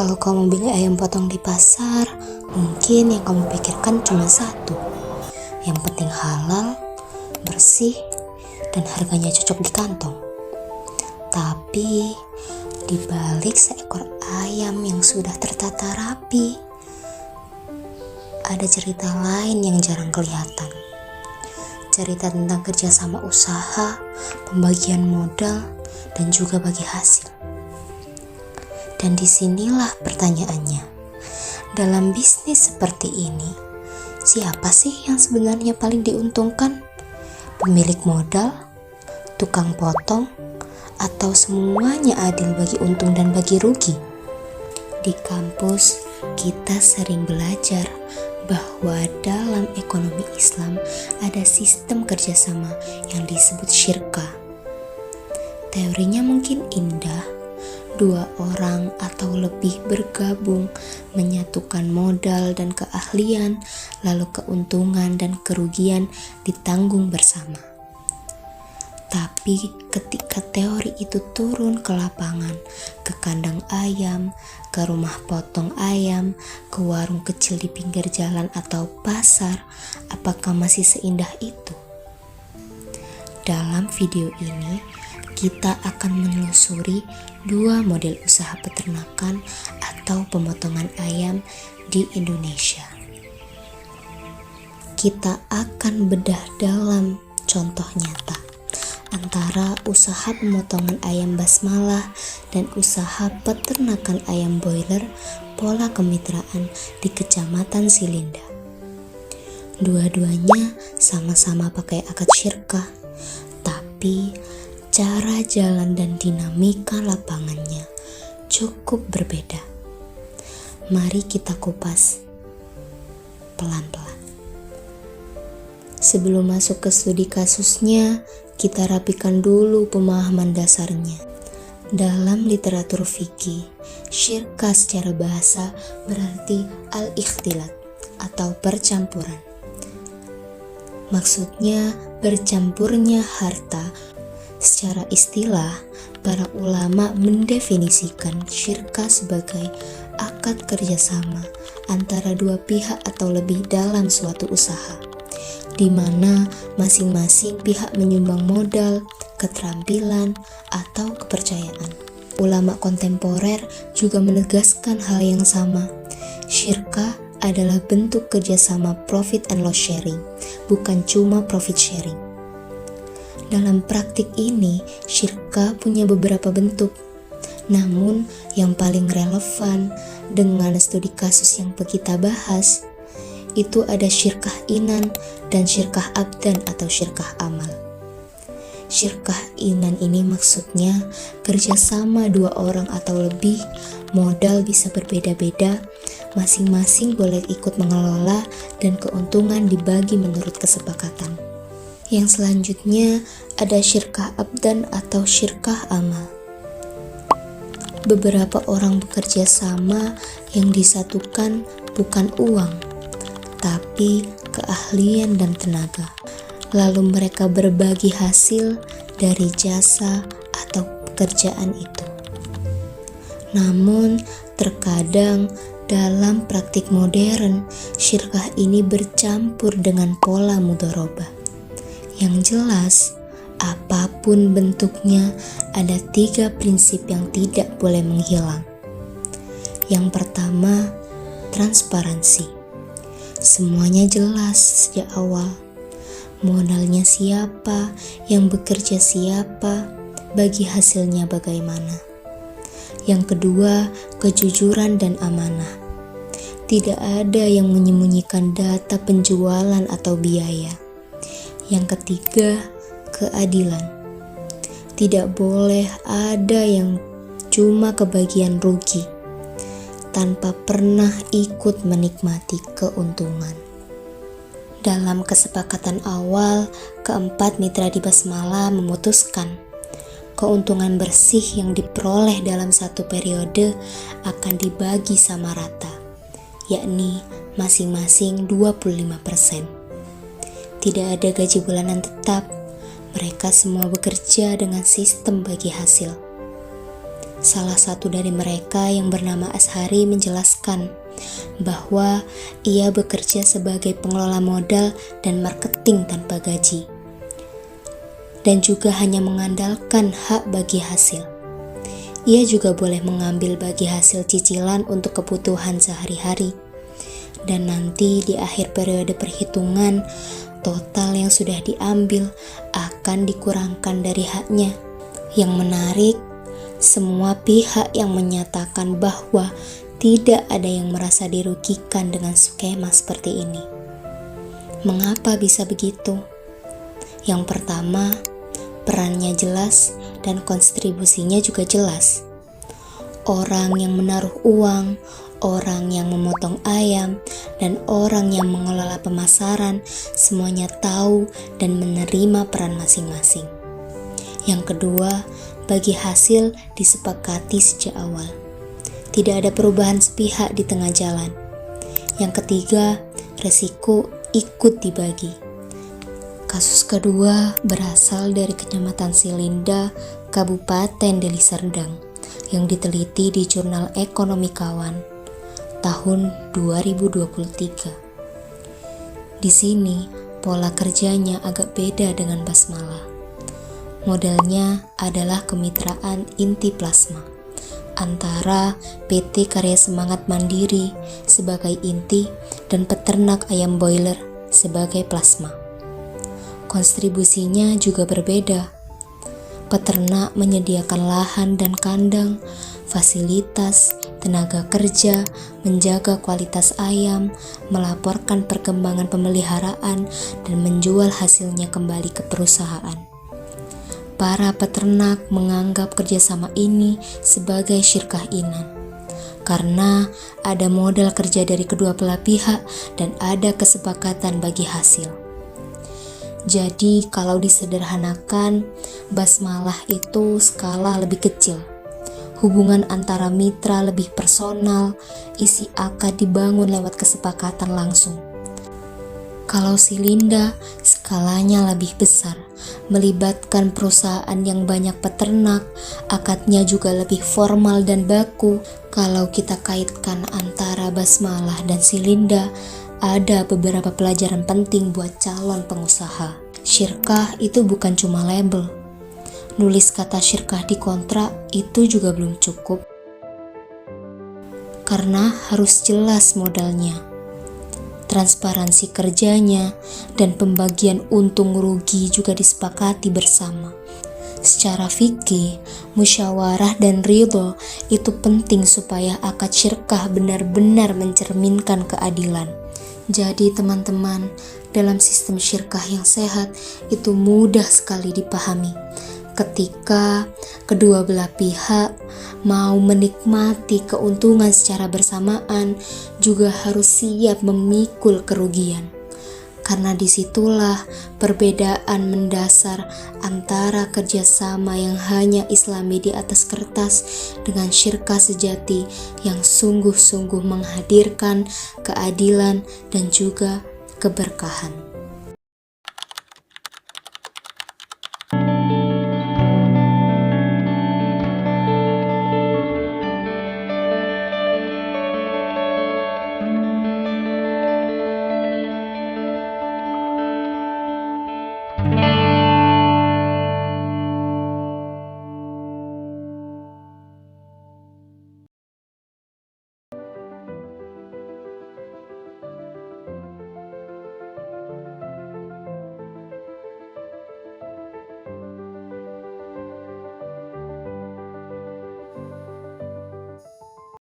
Kalau kamu beli ayam potong di pasar, mungkin yang kamu pikirkan cuma satu. Yang penting halal, bersih, dan harganya cocok di kantong. Tapi, di balik seekor ayam yang sudah tertata rapi, ada cerita lain yang jarang kelihatan. Cerita tentang kerjasama usaha, pembagian modal, dan juga bagi hasil. Dan disinilah pertanyaannya, dalam bisnis seperti ini, siapa sih yang sebenarnya paling diuntungkan? Pemilik modal, tukang potong, atau semuanya adil bagi untung dan bagi rugi? Di kampus, kita sering belajar bahwa dalam ekonomi Islam ada sistem kerjasama yang disebut syirkah. Teorinya mungkin indah, 2 orang atau lebih bergabung, menyatukan modal dan keahlian, lalu keuntungan dan kerugian ditanggung bersama. Tapi ketika teori itu turun ke lapangan, ke kandang ayam, ke rumah potong ayam, ke warung kecil di pinggir jalan atau pasar, apakah masih seindah itu? Dalam video ini, kita akan menelusuri 2 model usaha peternakan atau pemotongan ayam di Indonesia. Kita akan bedah dalam contoh nyata antara usaha pemotongan ayam basmalah dan usaha peternakan ayam broiler pola kemitraan di Kecamatan Silinda. Dua-duanya sama-sama pakai akad syirkah, tapi cara jalan dan dinamika lapangannya cukup berbeda. Mari kita kupas pelan-pelan. Sebelum masuk ke studi kasusnya, kita rapikan dulu pemahaman dasarnya. Dalam literatur fikih, syirkah secara bahasa berarti al-ikhtilat atau percampuran. Maksudnya bercampurnya harta. Secara istilah, para ulama mendefinisikan syirkah sebagai akad kerjasama antara 2 pihak atau lebih dalam suatu usaha, di mana masing-masing pihak menyumbang modal, keterampilan, atau kepercayaan. Ulama kontemporer juga menegaskan hal yang sama. Syirkah adalah bentuk kerjasama profit and loss sharing, bukan cuma profit sharing. Dalam praktik ini, syirkah punya beberapa bentuk. Namun, yang paling relevan dengan studi kasus yang kita bahas, itu ada syirkah inan dan syirkah abdan atau syirkah amal. Syirkah inan ini maksudnya kerjasama 2 orang atau lebih, modal bisa berbeda-beda, masing-masing boleh ikut mengelola dan keuntungan dibagi menurut kesepakatan. Yang selanjutnya ada syirkah abdan atau syirkah amal. Beberapa orang bekerja sama, yang disatukan bukan uang, tapi keahlian dan tenaga. Lalu mereka berbagi hasil dari jasa atau pekerjaan itu. Namun, terkadang dalam praktik modern, syirkah ini bercampur dengan pola mudharabah. Yang jelas, apapun bentuknya, ada 3 prinsip yang tidak boleh menghilang. Yang pertama, transparansi. Semuanya jelas sejak awal. Modalnya siapa, yang bekerja siapa, bagi hasilnya bagaimana. Yang kedua, kejujuran dan amanah. Tidak ada yang menyembunyikan data penjualan atau biaya. Yang ketiga, keadilan. Tidak boleh ada yang cuma kebagian rugi tanpa pernah ikut menikmati keuntungan. Dalam kesepakatan awal, keempat mitra di basmalah memutuskan keuntungan bersih yang diperoleh dalam satu periode akan dibagi sama rata, yakni masing-masing 25%. Tidak ada gaji bulanan tetap, mereka semua bekerja dengan sistem bagi hasil. Salah satu dari mereka yang bernama Ashari menjelaskan bahwa ia bekerja sebagai pengelola modal dan marketing tanpa gaji, dan juga hanya mengandalkan hak bagi hasil. Ia juga boleh mengambil bagi hasil cicilan untuk kebutuhan sehari-hari, dan nanti di akhir periode perhitungan, total yang sudah diambil akan dikurangkan dari haknya. Yang menarik, semua pihak yang menyatakan bahwa tidak ada yang merasa dirugikan dengan skema seperti ini. Mengapa bisa begitu? Yang pertama, perannya jelas dan kontribusinya juga jelas. Orang yang menaruh uang, orang yang memotong ayam, dan orang yang mengelola pemasaran semuanya tahu dan menerima peran masing-masing. Yang kedua, bagi hasil disepakati sejak awal. Tidak ada perubahan sepihak di tengah jalan. Yang ketiga, resiko ikut dibagi. Kasus kedua berasal dari Kecamatan Silinda, Kabupaten Deli Serdang, yang diteliti di Jurnal Ekonomi Kawan tahun 2023. Di sini, pola kerjanya agak beda dengan Basmalah. Modelnya adalah kemitraan inti plasma antara PT Karya Semangat Mandiri sebagai inti dan peternak ayam boiler sebagai plasma. Kontribusinya juga berbeda. Peternak menyediakan lahan dan kandang, fasilitas, tenaga kerja, menjaga kualitas ayam, melaporkan perkembangan pemeliharaan, dan menjual hasilnya kembali ke perusahaan. Para peternak menganggap kerjasama ini sebagai syirkah inan, karena ada modal kerja dari kedua belah pihak dan ada kesepakatan bagi hasil. Jadi kalau disederhanakan, Basmalah itu skala lebih kecil. Hubungan antara mitra lebih personal, isi akad dibangun lewat kesepakatan langsung. Kalau Silinda, skalanya lebih besar, melibatkan perusahaan yang banyak peternak, akadnya juga lebih formal dan baku. Kalau kita kaitkan antara Basmalah dan Silinda, ada beberapa pelajaran penting buat calon pengusaha. Syirkah itu bukan cuma label. Nulis kata syirkah di kontrak itu juga belum cukup, karena harus jelas modalnya, transparansi kerjanya, dan pembagian untung rugi juga disepakati bersama. Secara fikih, musyawarah dan ridho itu penting supaya akad syirkah benar-benar mencerminkan keadilan. Jadi teman-teman, dalam sistem syirkah yang sehat itu mudah sekali dipahami. Ketika kedua belah pihak mau menikmati keuntungan secara bersamaan, juga harus siap memikul kerugian. Karena disitulah perbedaan mendasar antara kerjasama yang hanya islami di atas kertas dengan syirkah sejati yang sungguh-sungguh menghadirkan keadilan dan juga keberkahan.